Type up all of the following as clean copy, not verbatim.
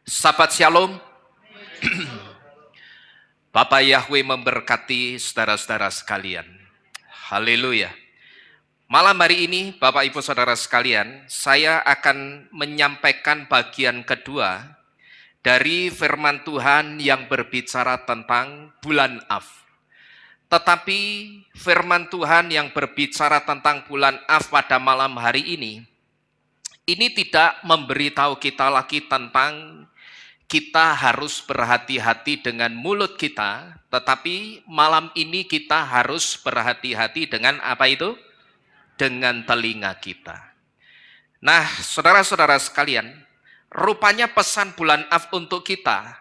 Sahabat Shalom, Bapak Yahweh memberkati saudara-saudara sekalian. Haleluya. Malam hari ini, Bapak Ibu Saudara sekalian, saya akan menyampaikan bagian kedua dari firman Tuhan yang berbicara tentang bulan Av. Tetapi firman Tuhan yang berbicara tentang bulan Av pada malam hari ini tidak memberitahu kita lagi tentang kita harus berhati-hati dengan mulut kita, tetapi malam ini kita harus berhati-hati dengan apa itu? Dengan telinga kita. Nah, saudara-saudara sekalian, rupanya pesan bulan Av untuk kita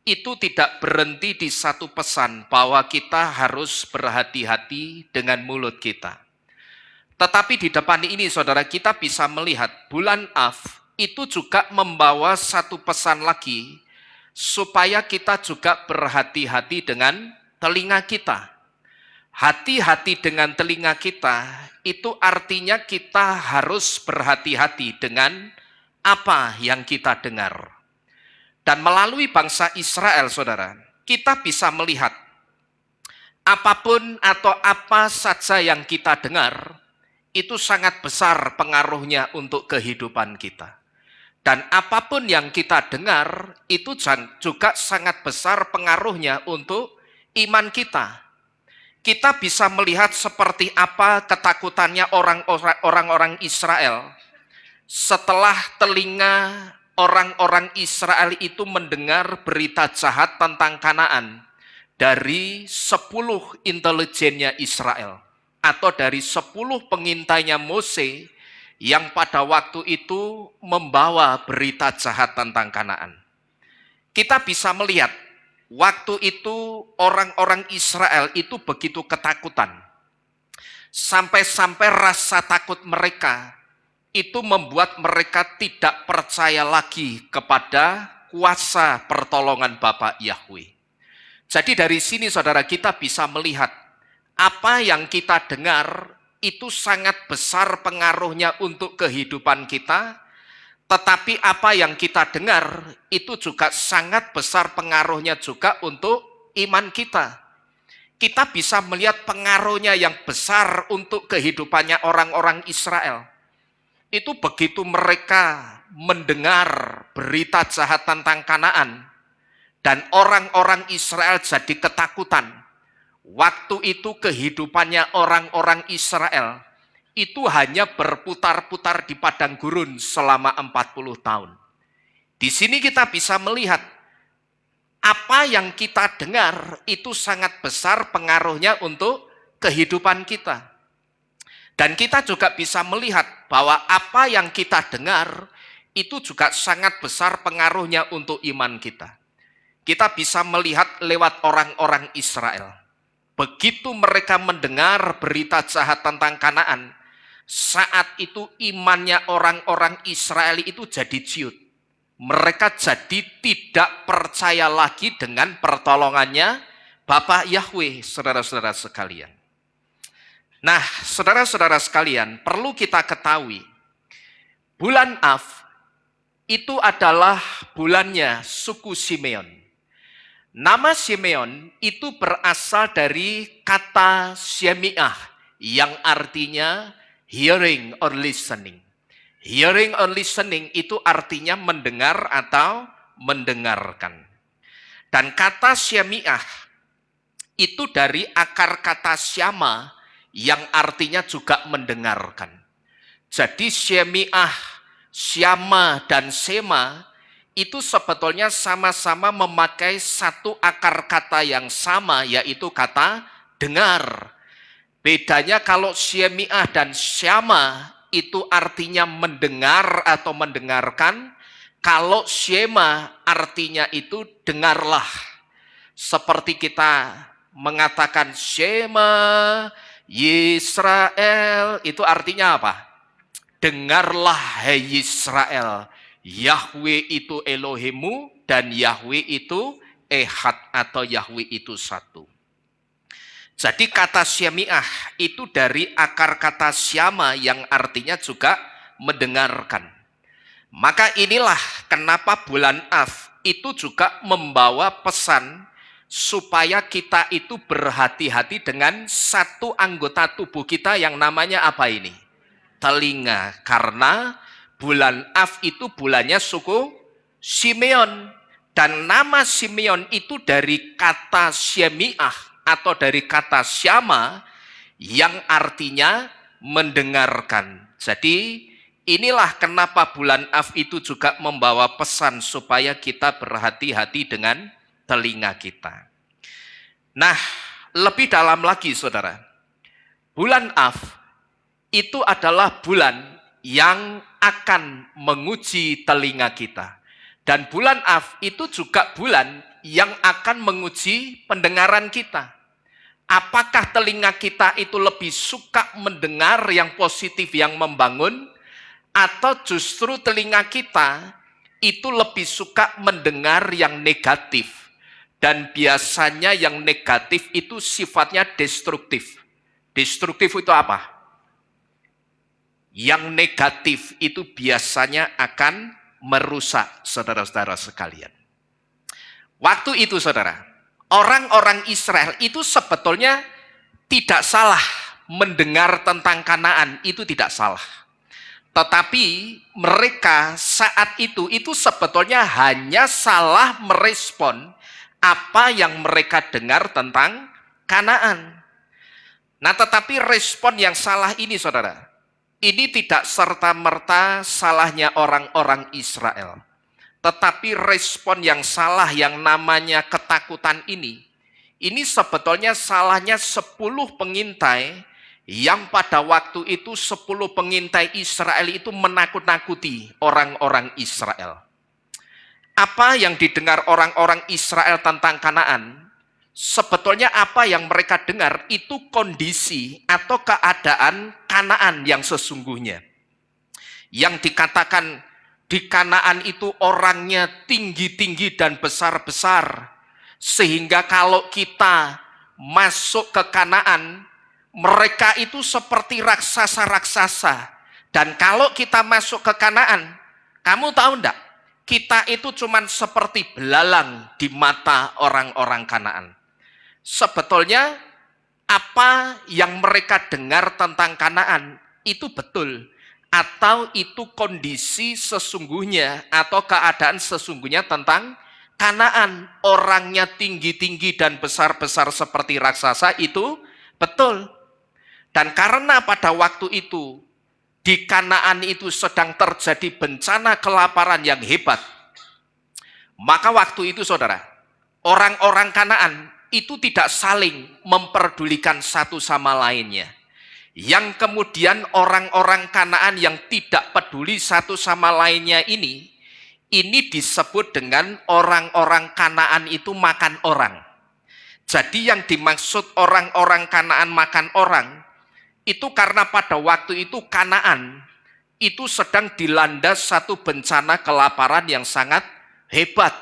itu tidak berhenti di satu pesan bahwa kita harus berhati-hati dengan mulut kita. Tetapi di depan ini, saudara, kita bisa melihat bulan Av itu juga membawa satu pesan lagi, supaya kita juga berhati-hati dengan telinga kita. Hati-hati dengan telinga kita, itu artinya kita harus berhati-hati dengan apa yang kita dengar. Dan melalui bangsa Israel, saudara, kita bisa melihat apapun atau apa saja yang kita dengar, itu sangat besar pengaruhnya untuk kehidupan kita. Dan apapun yang kita dengar, itu juga sangat besar pengaruhnya untuk iman kita. Kita bisa melihat seperti apa ketakutannya orang-orang Israel setelah telinga orang-orang Israel itu mendengar berita jahat tentang Kanaan dari 10 intelijennya Israel, atau dari 10 pengintainya Mose yang pada waktu itu membawa berita jahat tentang Kanaan. Kita bisa melihat waktu itu orang-orang Israel itu begitu ketakutan. Sampai-sampai rasa takut mereka itu membuat mereka tidak percaya lagi kepada kuasa pertolongan Bapa Yahweh. Jadi dari sini saudara kita bisa melihat apa yang kita dengar itu sangat besar pengaruhnya untuk kehidupan kita, tetapi apa yang kita dengar itu juga sangat besar pengaruhnya juga untuk iman kita. Kita bisa melihat pengaruhnya yang besar untuk kehidupannya orang-orang Israel. Itu begitu mereka mendengar berita jahat tentang Kanaan, dan orang-orang Israel jadi ketakutan. Waktu itu kehidupannya orang-orang Israel itu hanya berputar-putar di padang gurun selama 40 tahun. Di sini kita bisa melihat apa yang kita dengar itu sangat besar pengaruhnya untuk kehidupan kita. Dan kita juga bisa melihat bahwa apa yang kita dengar itu juga sangat besar pengaruhnya untuk iman kita. Kita bisa melihat lewat orang-orang Israel. Begitu mereka mendengar berita jahat tentang Kanaan, saat itu imannya orang-orang Israel itu jadi ciut. Mereka jadi tidak percaya lagi dengan pertolongannya Bapa Yahweh, saudara-saudara sekalian. Nah, saudara-saudara sekalian, perlu kita ketahui, bulan Av itu adalah bulannya suku Simeon. Nama Simeon itu berasal dari kata Shemiah yang artinya hearing or listening. Hearing or listening itu artinya mendengar atau mendengarkan. Dan kata Shemiah itu dari akar kata syama yang artinya juga mendengarkan. Jadi Shemiah, syama, dan sema itu sebetulnya sama-sama memakai satu akar kata yang sama, yaitu kata dengar. Bedanya kalau Shemiah dan syama itu artinya mendengar atau mendengarkan, kalau Shema artinya itu dengarlah. Seperti kita mengatakan Shema Yisrael, itu artinya apa? Dengarlah hai Israel, Yahweh itu Elohimmu dan Yahweh itu Ehad atau Yahweh itu satu. Jadi kata Syamiah itu dari akar kata syama yang artinya juga mendengarkan. Maka inilah kenapa bulan Av itu juga membawa pesan supaya kita itu berhati-hati dengan satu anggota tubuh kita yang namanya apa ini? Telinga. Karena bulan Av itu bulannya suku Simeon. Dan nama Simeon itu dari kata Syemiah atau dari kata Syama yang artinya mendengarkan. Jadi inilah kenapa bulan Av itu juga membawa pesan supaya kita berhati-hati dengan telinga kita. Nah, lebih dalam lagi saudara, bulan Av itu adalah bulan yang akan menguji telinga kita. Dan bulan Av itu juga bulan yang akan menguji pendengaran kita. Apakah telinga kita itu lebih suka mendengar yang positif, yang membangun, atau justru telinga kita itu lebih suka mendengar yang negatif. Dan biasanya yang negatif itu sifatnya destruktif. Destruktif itu apa? Yang negatif itu biasanya akan merusak saudara-saudara sekalian. Waktu itu saudara, orang-orang Israel itu sebetulnya tidak salah mendengar tentang Kanaan, itu tidak salah. Tetapi mereka saat itu sebetulnya hanya salah merespon apa yang mereka dengar tentang Kanaan. Nah, tetapi respon yang salah ini saudara, ini tidak serta-merta salahnya orang-orang Israel. Tetapi respon yang salah yang namanya ketakutan ini sebetulnya salahnya 10 pengintai yang pada waktu itu 10 pengintai Israel itu menakut-nakuti orang-orang Israel. Apa yang didengar orang-orang Israel tentang Kanaan? Sebetulnya apa yang mereka dengar itu kondisi atau keadaan Kanaan yang sesungguhnya. Yang dikatakan di Kanaan itu orangnya tinggi-tinggi dan besar-besar. Sehingga kalau kita masuk ke Kanaan, mereka itu seperti raksasa-raksasa. Dan kalau kita masuk ke Kanaan, kamu tahu enggak? Kita itu cuman seperti belalang di mata orang-orang Kanaan. Sebetulnya apa yang mereka dengar tentang Kanaan itu betul atau itu kondisi sesungguhnya atau keadaan sesungguhnya tentang Kanaan. Orangnya tinggi-tinggi dan besar-besar seperti raksasa itu betul. Dan karena pada waktu itu di Kanaan itu sedang terjadi bencana kelaparan yang hebat, maka waktu itu saudara, orang-orang Kanaan itu tidak saling memperdulikan satu sama lainnya. Yang kemudian orang-orang Kanaan yang tidak peduli satu sama lainnya ini disebut dengan orang-orang Kanaan itu makan orang. Jadi yang dimaksud orang-orang Kanaan makan orang, itu karena pada waktu itu Kanaan itu sedang dilanda satu bencana kelaparan yang sangat hebat.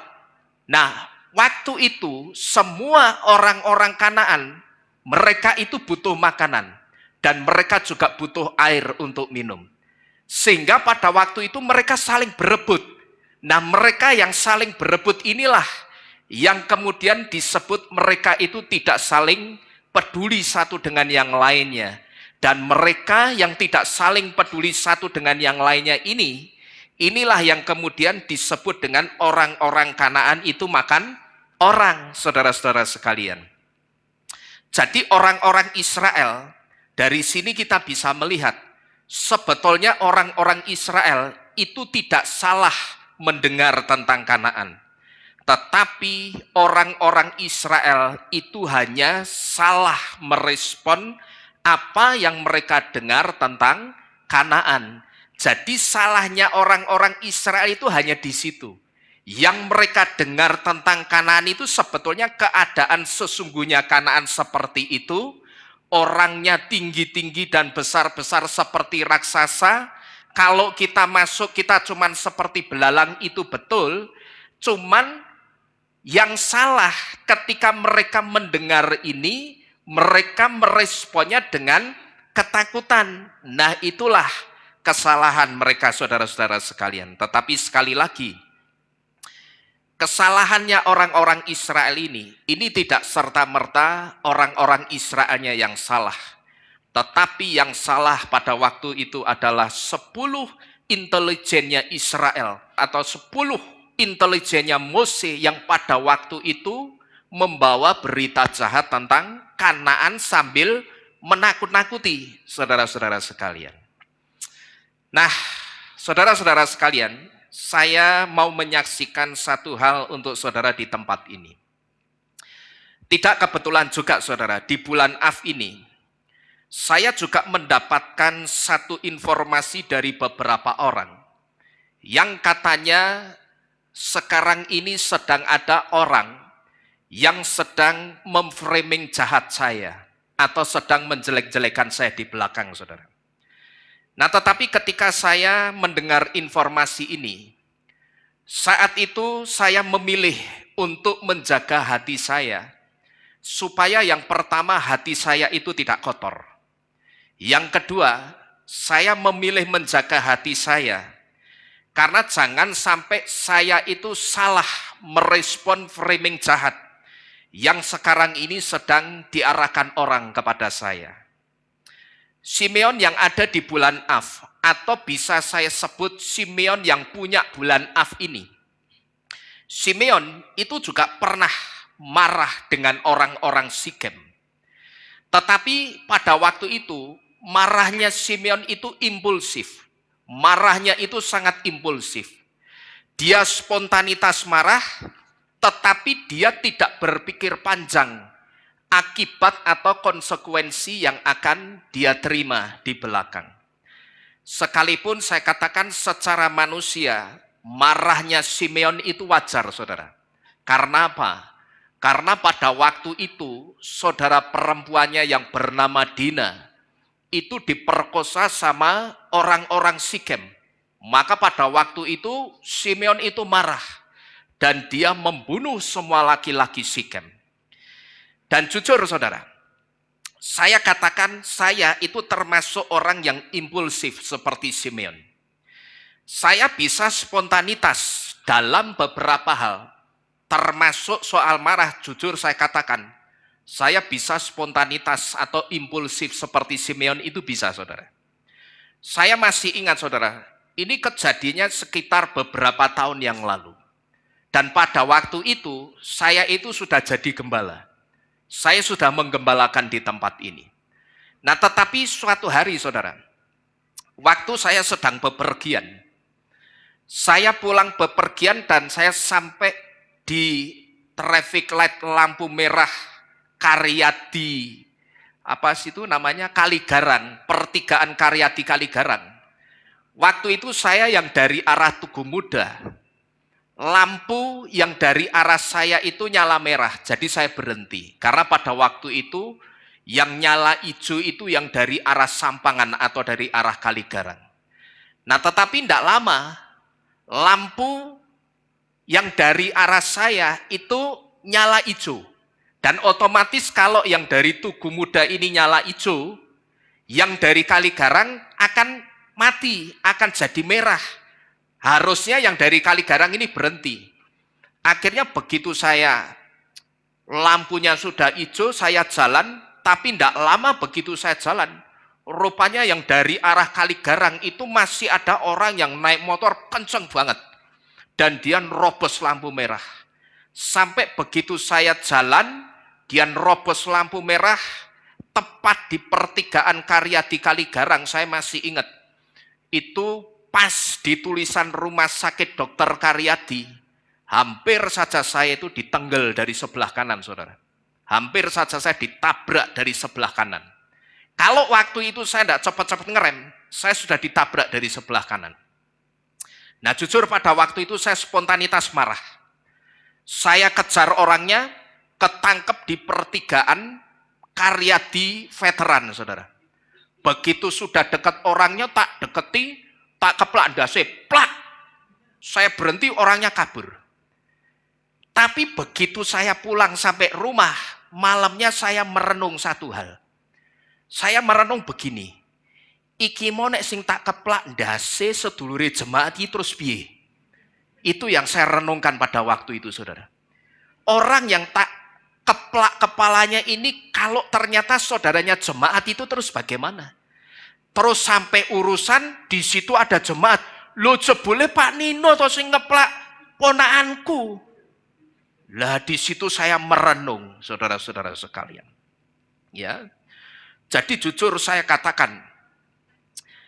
Nah, waktu itu semua orang-orang Kanaan mereka itu butuh makanan dan mereka juga butuh air untuk minum. Sehingga pada waktu itu mereka saling berebut. Nah, mereka yang saling berebut inilah yang kemudian disebut mereka itu tidak saling peduli satu dengan yang lainnya. Dan mereka yang tidak saling peduli satu dengan yang lainnya inilah yang kemudian disebut dengan orang-orang Kanaan itu makan orang, saudara-saudara sekalian. Jadi orang-orang Israel, dari sini kita bisa melihat, sebetulnya orang-orang Israel itu tidak salah mendengar tentang Kanaan. Tetapi orang-orang Israel itu hanya salah merespon apa yang mereka dengar tentang Kanaan. Jadi salahnya orang-orang Israel itu hanya di situ. Yang mereka dengar tentang Kanaan itu sebetulnya keadaan sesungguhnya Kanaan seperti itu. Orangnya tinggi-tinggi dan besar-besar seperti raksasa. Kalau kita masuk kita cuman seperti belalang itu betul. Cuman yang salah ketika mereka mendengar mereka meresponnya dengan ketakutan. Nah, itulah kesalahan mereka saudara-saudara sekalian. Tetapi sekali lagi, kesalahannya orang-orang Israel ini tidak serta-merta orang-orang Israelnya yang salah. Tetapi yang salah pada waktu itu adalah 10 intelijennya Israel atau 10 intelijennya Mose yang pada waktu itu membawa berita jahat tentang Kanaan sambil menakut-nakuti saudara-saudara sekalian. Nah, saudara-saudara sekalian, saya mau menyaksikan satu hal untuk saudara di tempat ini. Tidak kebetulan juga saudara, di bulan Av ini, saya juga mendapatkan satu informasi dari beberapa orang yang katanya sekarang ini sedang ada orang yang sedang memframing jahat saya atau sedang menjelek-jelekan saya di belakang, saudara. Nah, tetapi ketika saya mendengar informasi ini, saat itu saya memilih untuk menjaga hati saya, supaya yang pertama hati saya itu tidak kotor. Yang kedua, saya memilih menjaga hati saya, karena jangan sampai saya itu salah merespon framing jahat yang sekarang ini sedang diarahkan orang kepada saya. Simeon yang ada di bulan Av, atau bisa saya sebut Simeon yang punya bulan Av ini. Simeon itu juga pernah marah dengan orang-orang Sikem. Tetapi pada waktu itu, marahnya Simeon itu impulsif. Marahnya itu sangat impulsif. Dia spontanitas marah, tetapi dia tidak berpikir panjang akibat atau konsekuensi yang akan dia terima di belakang. Sekalipun saya katakan secara manusia, marahnya Simeon itu wajar, saudara. Karena apa? Karena pada waktu itu, saudara perempuannya yang bernama Dina, itu diperkosa sama orang-orang Sikem. Maka pada waktu itu, Simeon itu marah. Dan dia membunuh semua laki-laki Sikem. Dan jujur saudara, saya katakan saya itu termasuk orang yang impulsif seperti Simeon. Saya bisa spontanitas dalam beberapa hal, termasuk soal marah. Jujur saya katakan, saya bisa spontanitas atau impulsif seperti Simeon itu bisa, saudara. Saya masih ingat, saudara, ini kejadiannya sekitar beberapa tahun yang lalu. Dan pada waktu itu, saya itu sudah jadi gembala. Saya sudah menggembalakan di tempat ini. Nah, tetapi suatu hari, saudara, waktu saya sedang bepergian, saya pulang bepergian dan saya sampai di traffic light lampu merah Karyadi, apa sih itu namanya, Kaligarang, pertigaan Karyadi Kaligarang. Waktu itu saya yang dari arah Tugu Muda, lampu yang dari arah saya itu nyala merah, jadi saya berhenti. Karena pada waktu itu yang nyala hijau itu yang dari arah Sampangan atau dari arah Kaligarang. Nah, tetapi tidak lama, lampu yang dari arah saya itu nyala hijau. Dan otomatis kalau yang dari Tugu Muda ini nyala hijau, yang dari Kaligarang akan mati, akan jadi merah. Harusnya yang dari Kaligarang ini berhenti. Akhirnya begitu saya, lampunya sudah hijau, saya jalan, tapi tidak lama begitu saya jalan, rupanya yang dari arah Kaligarang itu masih ada orang yang naik motor kenceng banget. Dan dia nerobos lampu merah. Sampai begitu saya jalan, dia nerobos lampu merah, tepat di pertigaan Karyadi Kaligarang, saya masih ingat. Itu pas di tulisan Rumah Sakit Dr. Karyadi, hampir saja saya itu ditenggel dari sebelah kanan, saudara. Hampir saja saya ditabrak dari sebelah kanan. Kalau waktu itu saya tidak cepat-cepat ngerem, saya sudah ditabrak dari sebelah kanan. Nah, jujur pada waktu itu saya spontanitas marah. Saya kejar orangnya, ketangkep di pertigaan Karyadi Veteran, saudara. Begitu sudah dekat orangnya, tak deketi, tak keplak dasi, plak. Saya berhenti, orangnya kabur. Tapi begitu saya pulang sampai rumah, malamnya saya merenung satu hal. Saya merenung begini, iki mau nek sing tak keplak ndase sedulure jemaat iki terus piye? Itu yang saya renungkan pada waktu itu, saudara. Orang yang tak keplak kepalanya ini kalau ternyata saudaranya jemaat itu terus bagaimana? Terus sampai urusan di situ ada jemaat. Lo jebule Pak Nino to sing ngeplak ponakanku. Lah di situ saya merenung, saudara-saudara sekalian. Ya. Jadi jujur saya katakan,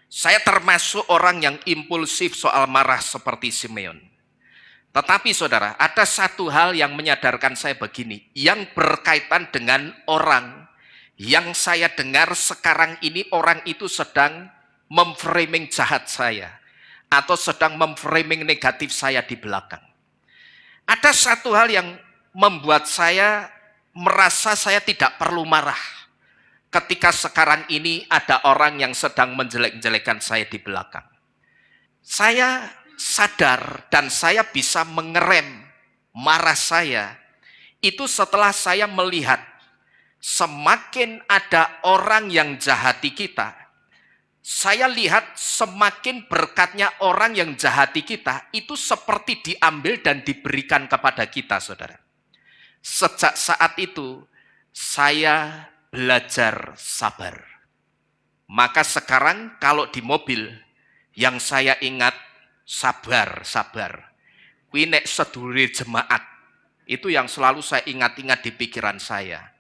saya termasuk orang yang impulsif soal marah seperti Simeon. Tetapi saudara, ada satu hal yang menyadarkan saya begini, yang berkaitan dengan orang yang saya dengar sekarang ini orang itu sedang memframing jahat saya, atau sedang memframing negatif saya di belakang. Ada satu hal yang membuat saya merasa saya tidak perlu marah ketika sekarang ini ada orang yang sedang menjelek-jelekan saya di belakang. Saya sadar dan saya bisa mengerem marah saya itu setelah saya melihat semakin ada orang yang jahati kita, saya lihat semakin berkatnya orang yang jahati kita itu seperti diambil dan diberikan kepada kita, saudara. Sejak saat itu, saya belajar sabar. Maka sekarang kalau di mobil, yang saya ingat, sabar. Kuwi nek sedulure jemaat, itu yang selalu saya ingat-ingat di pikiran saya.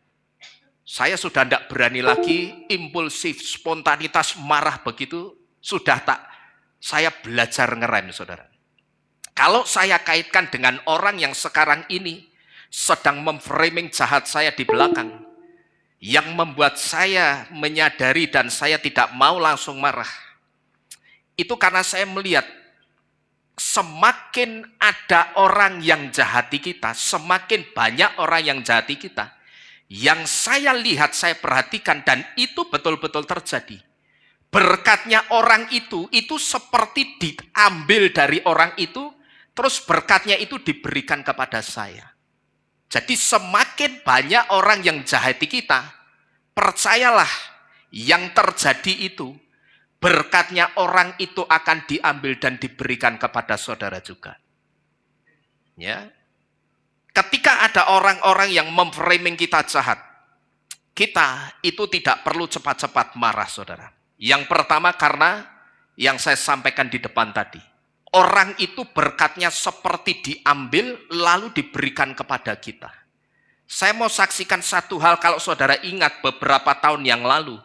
Saya sudah tidak berani lagi impulsif, spontanitas, marah begitu, sudah tak, saya belajar ngerem, saudara. Kalau saya kaitkan dengan orang yang sekarang ini sedang memframing jahat saya di belakang, yang membuat saya menyadari dan saya tidak mau langsung marah, itu karena saya melihat semakin ada orang yang jahati kita, semakin banyak orang yang jahati kita, yang saya lihat, saya perhatikan, dan itu betul-betul terjadi. Berkatnya orang itu seperti diambil dari orang itu, terus berkatnya itu diberikan kepada saya. Jadi semakin banyak orang yang jahati kita, percayalah yang terjadi itu, berkatnya orang itu akan diambil dan diberikan kepada saudara juga. Ya. Ketika ada orang-orang yang memframing kita jahat, kita itu tidak perlu cepat-cepat marah, saudara. Yang pertama karena yang saya sampaikan di depan tadi. Orang itu berkatnya seperti diambil lalu diberikan kepada kita. Saya mau saksikan satu hal kalau saudara ingat beberapa tahun yang lalu.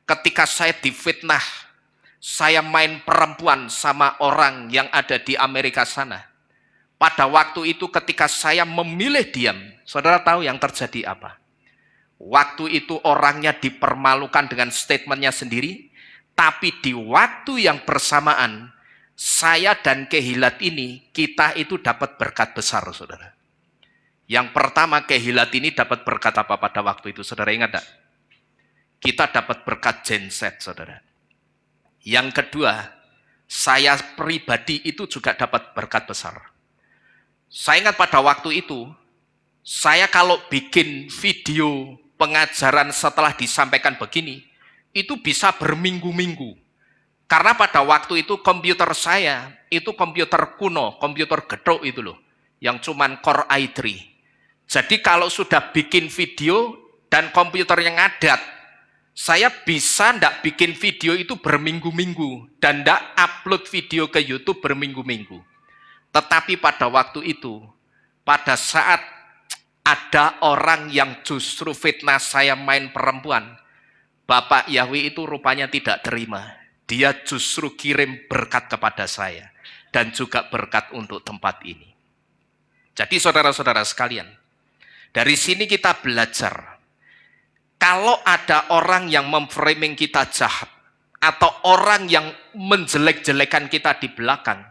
Ketika saya difitnah, saya main perempuan sama orang yang ada di Amerika sana. Pada waktu itu ketika saya memilih diam, saudara tahu yang terjadi apa? Waktu itu orangnya dipermalukan dengan statementnya sendiri, tapi di waktu yang bersamaan, saya dan Kehilat ini, kita itu dapat berkat besar, saudara. Yang pertama, Kehilat ini dapat berkat apa pada waktu itu, saudara ingat tak? Kita dapat berkat genset, saudara. Yang kedua, saya pribadi itu juga dapat berkat besar. Saya ingat pada waktu itu, saya kalau bikin video pengajaran setelah disampaikan begini, itu bisa berminggu-minggu. Karena pada waktu itu komputer saya, itu komputer kuno, komputer gedok itu loh, yang cuman Core i3. Jadi kalau sudah bikin video dan komputernya ngadat, saya bisa ndak bikin video itu berminggu-minggu, dan ndak upload video ke YouTube berminggu-minggu. Tetapi pada waktu itu, pada saat ada orang yang justru fitnah saya main perempuan, Bapak Yahweh itu rupanya tidak terima. Dia justru kirim berkat kepada saya, dan juga berkat untuk tempat ini. Jadi saudara-saudara sekalian, dari sini kita belajar, kalau ada orang yang memframing kita jahat, atau orang yang menjelek-jelekan kita di belakang,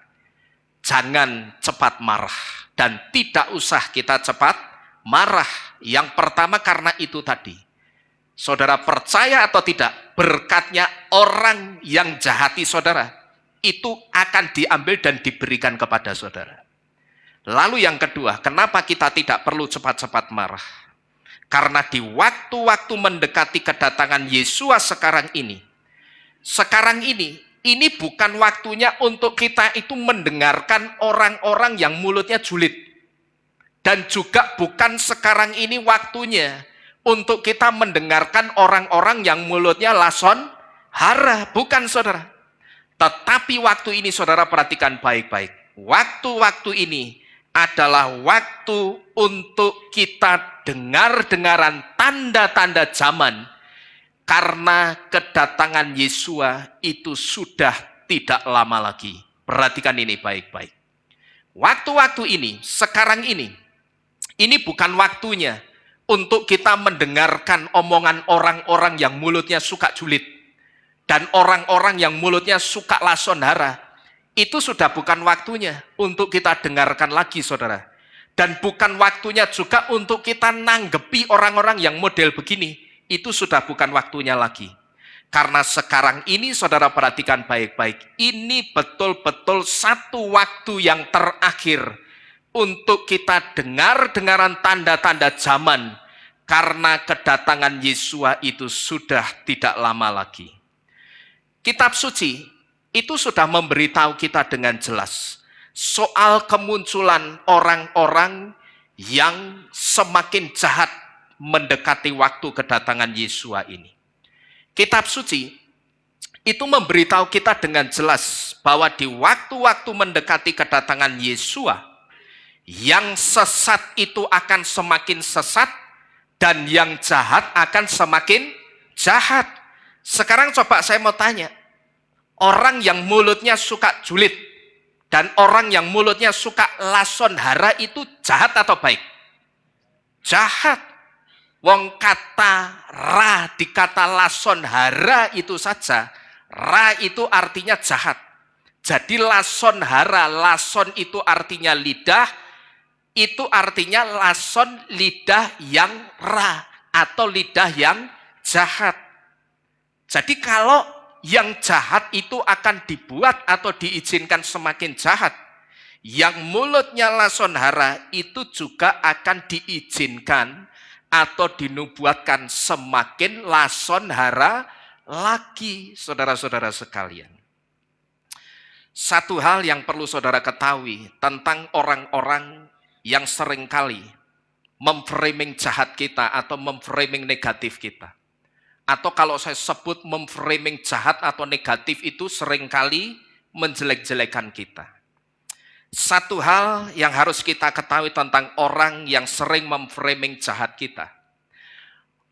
jangan cepat marah, dan tidak usah kita cepat marah. Yang pertama karena itu tadi, saudara percaya atau tidak, berkatnya orang yang jahati saudara, itu akan diambil dan diberikan kepada saudara. Lalu yang kedua, kenapa kita tidak perlu cepat-cepat marah? Karena di waktu-waktu mendekati kedatangan Yesus sekarang ini, sekarang ini bukan waktunya untuk kita itu mendengarkan orang-orang yang mulutnya julid. Dan juga bukan sekarang ini waktunya untuk kita mendengarkan orang-orang yang mulutnya lason hara. Bukan, saudara. Tetapi waktu ini, saudara, perhatikan baik-baik. Waktu-waktu ini adalah waktu untuk kita dengar-dengaran tanda-tanda zaman. Karena kedatangan Yesua itu sudah tidak lama lagi. Perhatikan ini baik-baik. Waktu-waktu ini, sekarang ini bukan waktunya untuk kita mendengarkan omongan orang-orang yang mulutnya suka julid. Dan orang-orang yang mulutnya suka lason hara. Itu sudah bukan waktunya untuk kita dengarkan lagi, saudara. Dan bukan waktunya juga untuk kita nanggepi orang-orang yang model begini. Itu sudah bukan waktunya lagi. Karena sekarang ini, saudara, perhatikan baik-baik. Ini betul-betul satu waktu yang terakhir untuk kita dengar-dengaran tanda-tanda zaman, karena kedatangan Yesua itu sudah tidak lama lagi. Kitab suci itu sudah memberitahu kita dengan jelas soal kemunculan orang-orang yang semakin jahat mendekati waktu kedatangan Yesua ini. Kitab suci itu memberitahu kita dengan jelas bahwa di waktu-waktu mendekati kedatangan Yesua, yang sesat itu akan semakin sesat dan yang jahat akan semakin jahat. Sekarang coba saya mau tanya, orang yang mulutnya suka julid dan orang yang mulutnya suka lason hara itu jahat atau baik? Jahat. Wong kata ra dikata lason hara itu saja, ra itu artinya jahat. Jadi lason hara, lason itu artinya lidah, itu artinya lason lidah yang ra atau lidah yang jahat. Jadi kalau yang jahat itu akan dibuat atau diizinkan semakin jahat, yang mulutnya lason hara itu juga akan diizinkan atau dinubuatkan semakin lason hara lagi, saudara-saudara sekalian. Satu hal yang perlu saudara ketahui tentang orang-orang yang seringkali memframing jahat kita atau memframing negatif kita. Atau kalau saya sebut memframing jahat atau negatif itu seringkali menjelek-jelekan kita. Satu hal yang harus kita ketahui tentang orang yang sering memframing jahat kita.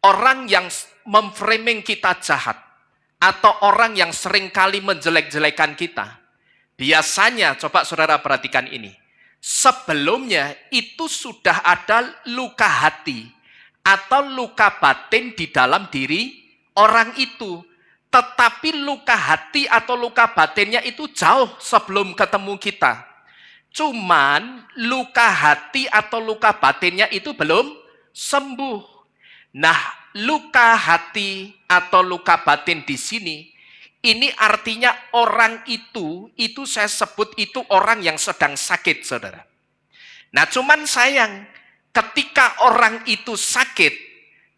Orang yang memframing kita jahat atau orang yang seringkali menjelek-jelekan kita, biasanya, coba saudara perhatikan ini, sebelumnya itu sudah ada luka hati atau luka batin di dalam diri orang itu. Tetapi luka hati atau luka batinnya itu jauh sebelum ketemu kita. Cuman luka hati atau luka batinnya itu belum sembuh. Nah, luka hati atau luka batin di sini, ini artinya orang itu saya sebut itu orang yang sedang sakit, saudara. Nah, cuman sayang, ketika orang itu sakit,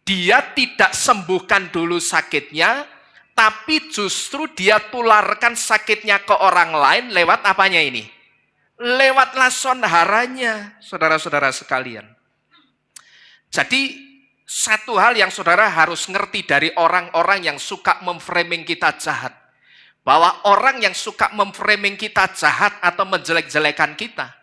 dia tidak sembuhkan dulu sakitnya, tapi justru dia tularkan sakitnya ke orang lain lewat apanya ini? Lewat lason haranya, saudara-saudara sekalian. Jadi, satu hal yang saudara harus ngerti dari orang-orang yang suka memframing kita jahat, bahwa orang yang suka memframing kita jahat atau menjelek-jelekan kita,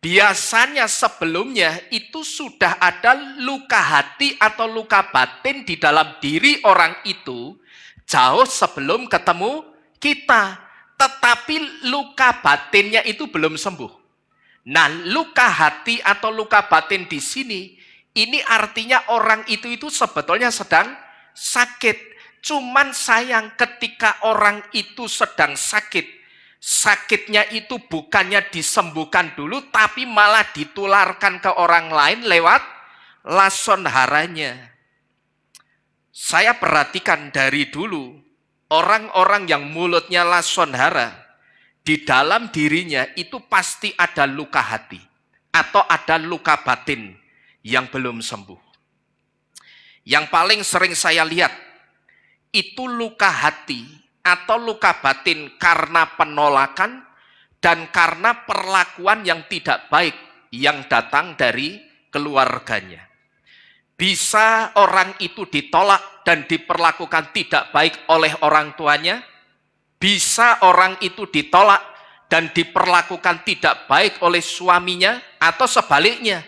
biasanya sebelumnya itu sudah ada luka hati atau luka batin di dalam diri orang itu jauh sebelum ketemu kita. Tetapi luka batinnya itu belum sembuh. Nah, luka hati atau luka batin di sini, ini artinya orang itu sebetulnya sedang sakit. Cuman sayang ketika orang itu sedang sakit, sakitnya itu bukannya disembuhkan dulu, tapi malah ditularkan ke orang lain lewat lason haranya. Saya perhatikan dari dulu, orang-orang yang mulutnya lason hara, di dalam dirinya itu pasti ada luka hati atau ada luka batin yang belum sembuh. Yang paling sering saya lihat, itu luka hati atau luka batin karena penolakan dan karena perlakuan yang tidak baik yang datang dari keluarganya. Bisa orang itu ditolak dan diperlakukan tidak baik oleh orang tuanya, bisa orang itu ditolak dan diperlakukan tidak baik oleh suaminya, atau sebaliknya,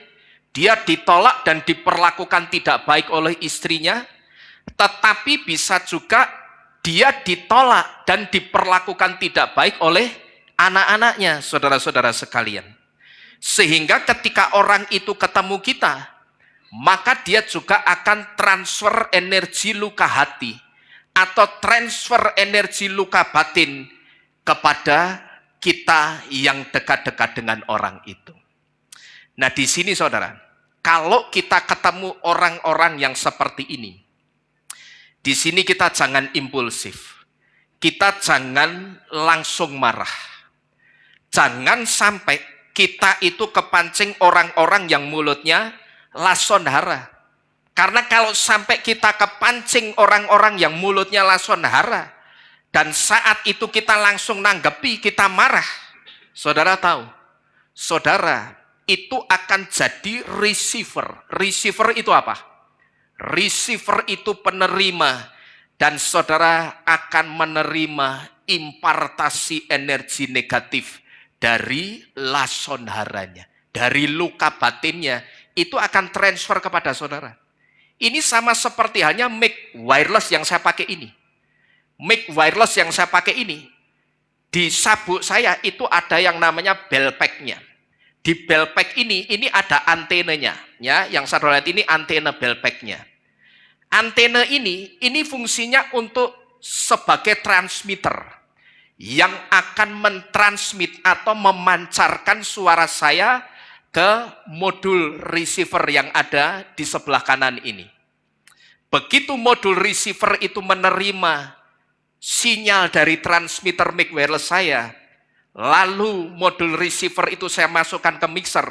dia ditolak dan diperlakukan tidak baik oleh istrinya, tetapi bisa juga dia ditolak dan diperlakukan tidak baik oleh anak-anaknya, saudara-saudara sekalian. Sehingga ketika orang itu ketemu kita, maka dia juga akan transfer energi luka hati atau transfer energi luka batin kepada kita yang dekat-dekat dengan orang itu. Nah, di sini saudara, kalau kita ketemu orang-orang yang seperti ini, di sini kita jangan impulsif. Kita jangan langsung marah. Jangan sampai kita itu kepancing orang-orang yang mulutnya lason hara. Karena kalau sampai kita kepancing orang-orang yang mulutnya lason hara, dan saat itu kita langsung nanggepi, kita marah, saudara tahu, saudara itu akan jadi receiver. Receiver itu apa? Receiver itu penerima, dan saudara akan menerima impartasi energi negatif dari lason haranya, dari luka batinnya, itu akan transfer kepada saudara. Ini sama seperti halnya mic wireless yang saya pakai ini. Mic wireless yang saya pakai ini, di sabuk saya itu ada yang namanya bell pack-nya. Di bell pack ini ada antenanya, ya, yang saya lihat ini antena bell pack-nya. Antena ini fungsinya untuk sebagai transmitter yang akan mentransmit atau memancarkan suara saya ke modul receiver yang ada di sebelah kanan ini. Begitu modul receiver itu menerima sinyal dari transmitter mic wireless saya, lalu modul receiver itu saya masukkan ke mixer,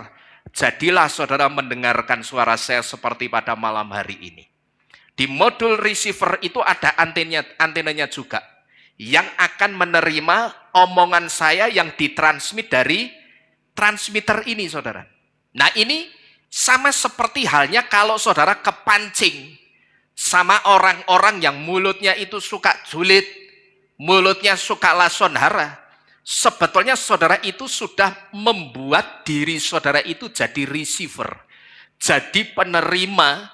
jadilah saudara mendengarkan suara saya seperti pada malam hari ini. Di modul receiver itu ada antenanya juga, yang akan menerima omongan saya yang ditransmit dari transmitter ini, saudara. Nah, ini sama seperti halnya kalau saudara kepancing sama orang-orang yang mulutnya itu suka julid, mulutnya suka lason hara. Sebetulnya saudara itu sudah membuat diri saudara itu jadi receiver, jadi penerima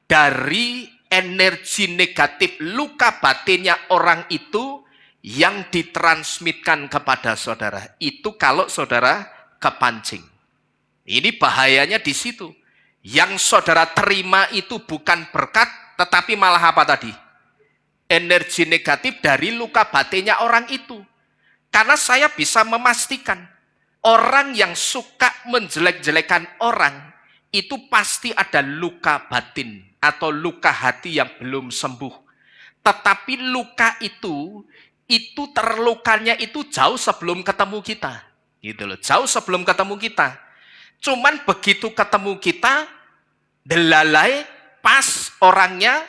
dari energi negatif luka batinnya orang itu yang ditransmitkan kepada saudara. Itu kalau saudara kepancing. Ini bahayanya di situ. Yang saudara terima itu bukan berkat, tetapi malah apa tadi? Energi negatif dari luka batinnya orang itu. Karena saya bisa memastikan, orang yang suka menjelek-jelekan orang, itu pasti ada luka batin atau luka hati yang belum sembuh. Tetapi luka itu terlukanya itu jauh sebelum ketemu kita. Gitu loh, jauh sebelum ketemu kita. Cuman begitu ketemu kita, delalai pas orangnya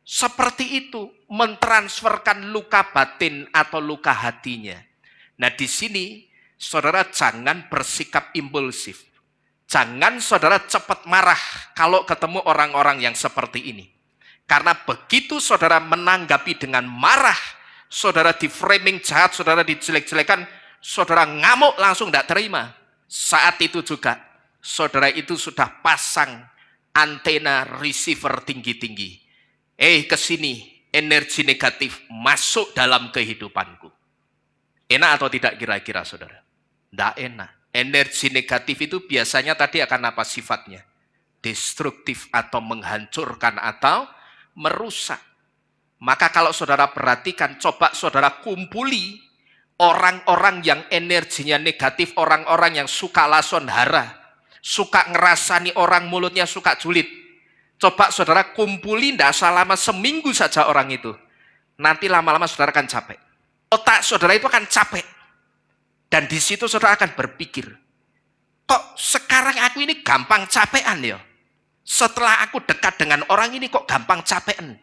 seperti itu, mentransferkan luka batin atau luka hatinya. Nah, di sini saudara jangan bersikap impulsif. Jangan saudara cepat marah kalau ketemu orang-orang yang seperti ini. Karena begitu saudara menanggapi dengan marah, saudara di framing jahat, saudara dijelek-jelekan, saudara ngamuk langsung tidak terima. Saat itu juga saudara itu sudah pasang antena receiver tinggi-tinggi. Kesini, energi negatif masuk dalam kehidupanku. Enak atau tidak kira-kira saudara? Tidak enak. Energi negatif itu biasanya tadi akan apa sifatnya? Destruktif atau menghancurkan atau merusak. Maka kalau saudara perhatikan, coba saudara kumpuli orang-orang yang energinya negatif, orang-orang yang suka lason hara, suka ngerasani orang mulutnya suka julid. Coba saudara kumpuli tidak selama seminggu saja orang itu. Nanti lama-lama saudara akan capek. Otak saudara itu akan capek. Dan di situ saudara akan berpikir, kok sekarang aku ini gampang capean ya? Setelah aku dekat dengan orang ini kok gampang capean?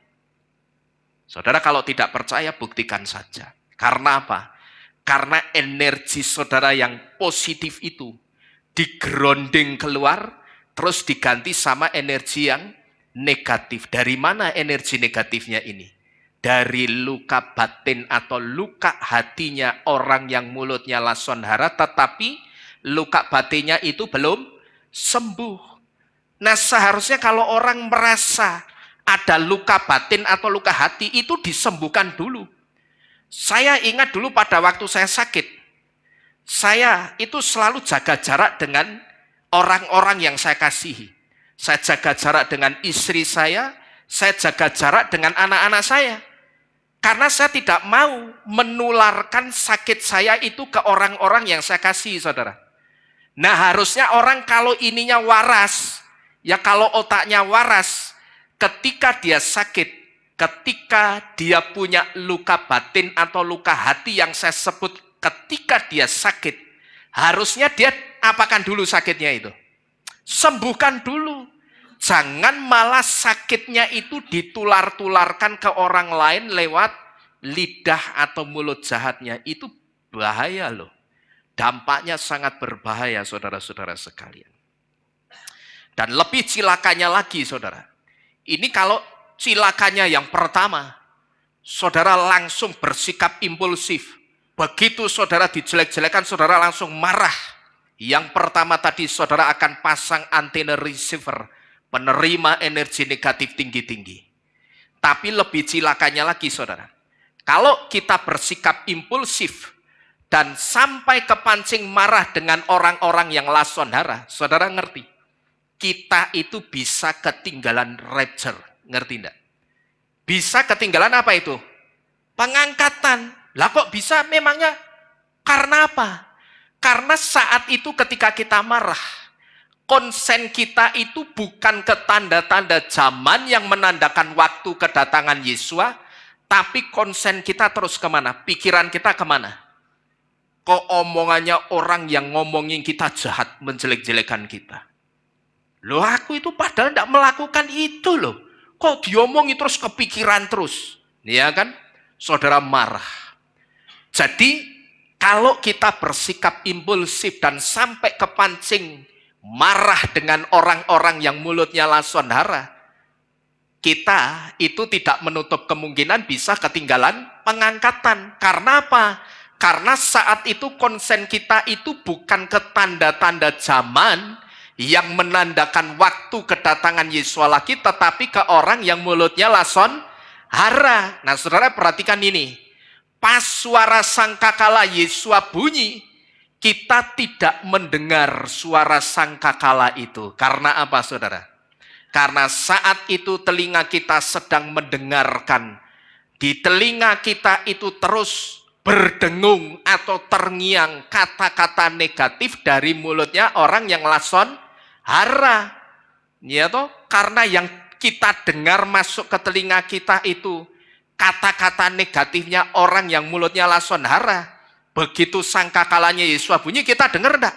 Saudara kalau tidak percaya, buktikan saja. Karena apa? Karena energi saudara yang positif itu digerondeng keluar, terus diganti sama energi yang negatif. Dari mana energi negatifnya ini? Dari luka batin atau luka hatinya orang yang mulutnya lason hara, tetapi luka batinnya itu belum sembuh. Nah, seharusnya kalau orang merasa ada luka batin atau luka hati, itu disembuhkan dulu. Saya ingat dulu pada waktu saya sakit, saya itu selalu jaga jarak dengan orang-orang yang saya kasihi. Saya jaga jarak dengan istri saya jaga jarak dengan anak-anak saya. Karena saya tidak mau menularkan sakit saya itu ke orang-orang yang saya kasihi, saudara. Nah, harusnya orang kalau ininya waras, ya kalau otaknya waras, ketika dia sakit, ketika dia punya luka batin atau luka hati yang saya sebut ketika dia sakit, harusnya dia apakan dulu sakitnya itu? Sembuhkan dulu. Jangan malah sakitnya itu ditular-tularkan ke orang lain lewat lidah atau mulut jahatnya. Itu bahaya loh. Dampaknya sangat berbahaya, saudara-saudara sekalian. Dan lebih cilakanya lagi, saudara. Ini kalau cilakanya yang pertama, saudara langsung bersikap impulsif. Begitu saudara dijelek-jelekan, saudara langsung marah. Yang pertama tadi, saudara akan pasang antena receiver, penerima energi negatif tinggi-tinggi. Tapi lebih cilakanya lagi, saudara. Kalau kita bersikap impulsif dan sampai kepancing marah dengan orang-orang yang lason hara, saudara ngerti? Kita itu bisa ketinggalan rapture, ngerti enggak? Bisa ketinggalan apa itu? Pengangkatan. Lah kok bisa? Memangnya karena apa? Karena saat itu ketika kita marah, konsen kita itu bukan ke tanda-tanda zaman yang menandakan waktu kedatangan Yesua, tapi konsen kita terus kemana? Pikiran kita kemana? Kok omongannya orang yang ngomongin kita jahat, menjelek-jelekan kita. Loh, aku itu padahal tidak melakukan itu loh. Kok diomongin terus, kepikiran terus. Ya kan? Saudara marah. Jadi, kalau kita bersikap impulsif dan sampai kepancing marah dengan orang-orang yang mulutnya lason hara, kita itu tidak menutup kemungkinan bisa ketinggalan pengangkatan. Karena apa? Karena saat itu konsen kita itu bukan ke tanda-tanda zaman yang menandakan waktu kedatangan Yesus lagi, tetapi ke orang yang mulutnya lason hara. Nah, saudara perhatikan ini. Pas suara sangkakala Yesus bunyi, kita tidak mendengar suara sangkakala itu. Karena apa, saudara? Karena saat itu telinga kita sedang mendengarkan. Di telinga kita itu terus berdengung atau terngiang kata-kata negatif dari mulutnya orang yang lason hara. Ya toh? Karena yang kita dengar masuk ke telinga kita itu kata-kata negatifnya orang yang mulutnya lason hara. Begitu sangkakalanya Yesus bunyi, kita dengar enggak?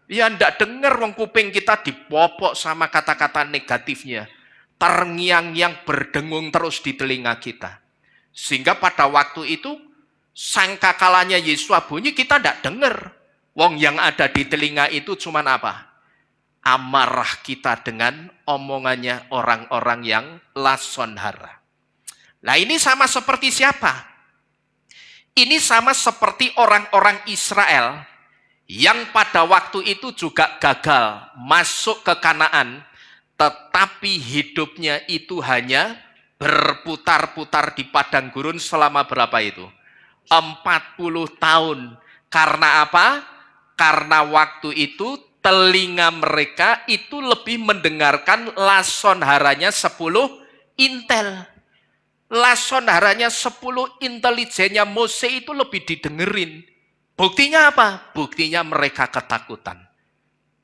Ya enggak dengar, wong kuping kita dipopok sama kata-kata negatifnya. Terngiang yang berdengung terus di telinga kita. Sehingga pada waktu itu sangkakalanya Yesus bunyi, kita enggak dengar. Wong yang ada di telinga itu cuman apa? Amarah kita dengan omongannya orang-orang yang lason hara. Nah, ini sama seperti siapa? Ini sama seperti orang-orang Israel yang pada waktu itu juga gagal masuk ke Kanaan, tetapi hidupnya itu hanya berputar-putar di padang gurun selama berapa itu? 40 tahun. Karena apa? Karena waktu itu telinga mereka itu lebih mendengarkan lason haranya 10 intel. Lason haranya 10 intelijennya Mose itu lebih didengerin. Buktinya apa? Buktinya mereka ketakutan.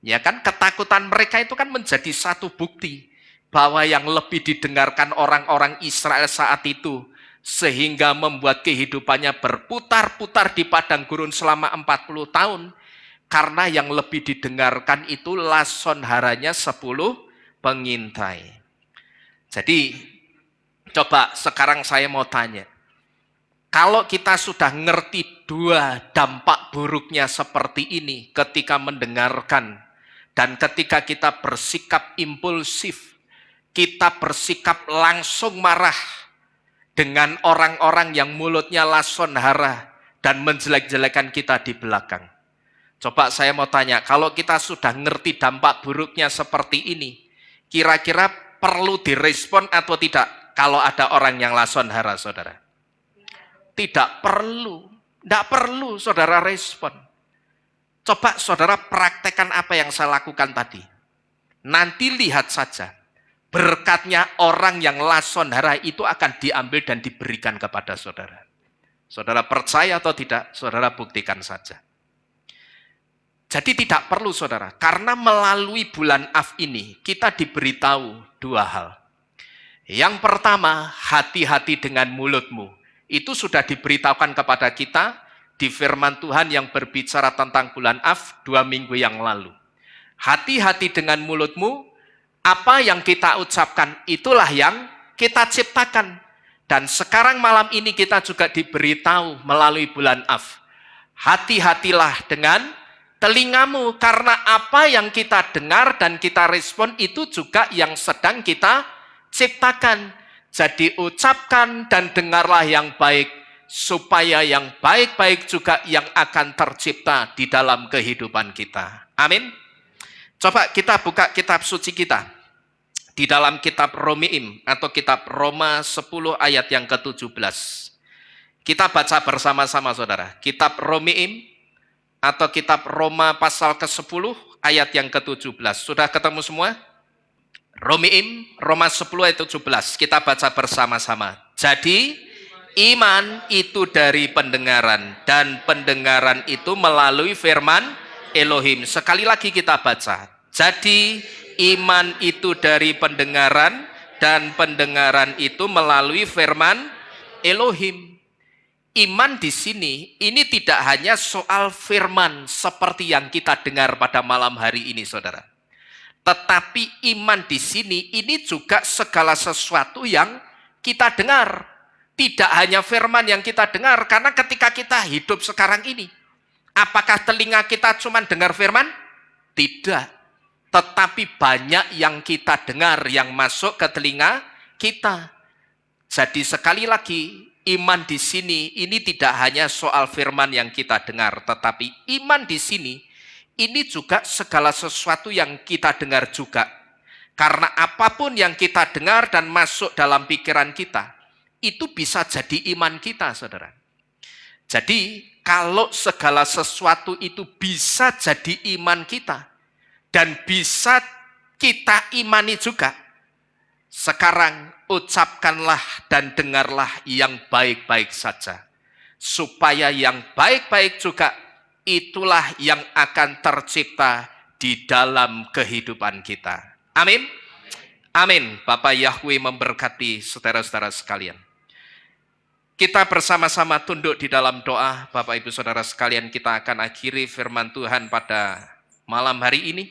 Ya kan, ketakutan mereka itu kan menjadi satu bukti bahwa yang lebih didengarkan orang-orang Israel saat itu sehingga membuat kehidupannya berputar-putar di padang gurun selama 40 tahun. Karena yang lebih didengarkan itu lason haranya 10 pengintai. Jadi Coba sekarang saya mau tanya, kalau kita sudah ngerti dua dampak buruknya seperti ini ketika mendengarkan dan ketika kita bersikap impulsif, kita bersikap langsung marah dengan orang-orang yang mulutnya lason hara dan menjelek-jelekan kita di belakang. Coba saya mau tanya, kalau kita sudah ngerti dampak buruknya seperti ini, kira-kira perlu direspon atau tidak kalau ada orang yang lason hara, saudara? Tidak perlu. Tidak perlu saudara respon. Coba saudara praktekkan apa yang saya lakukan tadi. Nanti lihat saja. Berkatnya orang yang lason hara itu akan diambil dan diberikan kepada saudara. Saudara percaya atau tidak, saudara buktikan saja. Jadi tidak perlu saudara, karena melalui bulan Av ini kita diberitahu dua hal. Yang pertama, hati-hati dengan mulutmu. Itu sudah diberitahukan kepada kita di firman Tuhan yang berbicara tentang bulan Av 2 minggu yang lalu. Hati-hati dengan mulutmu, apa yang kita ucapkan itulah yang kita ciptakan. Dan sekarang malam ini kita juga diberitahu melalui bulan Av. Hati-hatilah dengan telingamu, karena apa yang kita dengar dan kita respon itu juga yang sedang kita ciptakan. Jadi ucapkan dan dengarlah yang baik, supaya yang baik-baik juga yang akan tercipta di dalam kehidupan kita. Amin. Coba kita buka kitab suci kita. Di dalam kitab Romeim atau kitab Roma 10 ayat yang ke-17. Kita baca bersama-sama saudara. Kitab Romeim atau kitab Roma pasal ke-10 ayat yang ke-17. Sudah ketemu semua? Romeim, Roma 10 ayat 17, kita baca bersama-sama. Jadi, iman itu dari pendengaran, dan pendengaran itu melalui firman Elohim. Sekali lagi kita baca. Jadi, iman itu dari pendengaran, dan pendengaran itu melalui firman Elohim. Iman di sini, ini tidak hanya soal firman seperti yang kita dengar pada malam hari ini, saudara. Tetapi iman di sini ini juga segala sesuatu yang kita dengar. Tidak hanya firman yang kita dengar, karena ketika kita hidup sekarang ini, apakah telinga kita cuma dengar firman? Tidak. Tetapi banyak yang kita dengar yang masuk ke telinga kita. Jadi sekali lagi, iman di sini ini tidak hanya soal firman yang kita dengar, tetapi iman di sini ini juga segala sesuatu yang kita dengar juga. Karena apapun yang kita dengar dan masuk dalam pikiran kita, itu bisa jadi iman kita, saudara. Jadi, kalau segala sesuatu itu bisa jadi iman kita, dan bisa kita imani juga, sekarang ucapkanlah dan dengarlah yang baik-baik saja. Supaya yang baik-baik juga itulah yang akan tercipta di dalam kehidupan kita. Amin. Amin. Bapak Yahweh memberkati saudara-saudara sekalian. Kita bersama-sama tunduk di dalam doa. Bapak Ibu Saudara sekalian, kita akan akhiri firman Tuhan pada malam hari ini.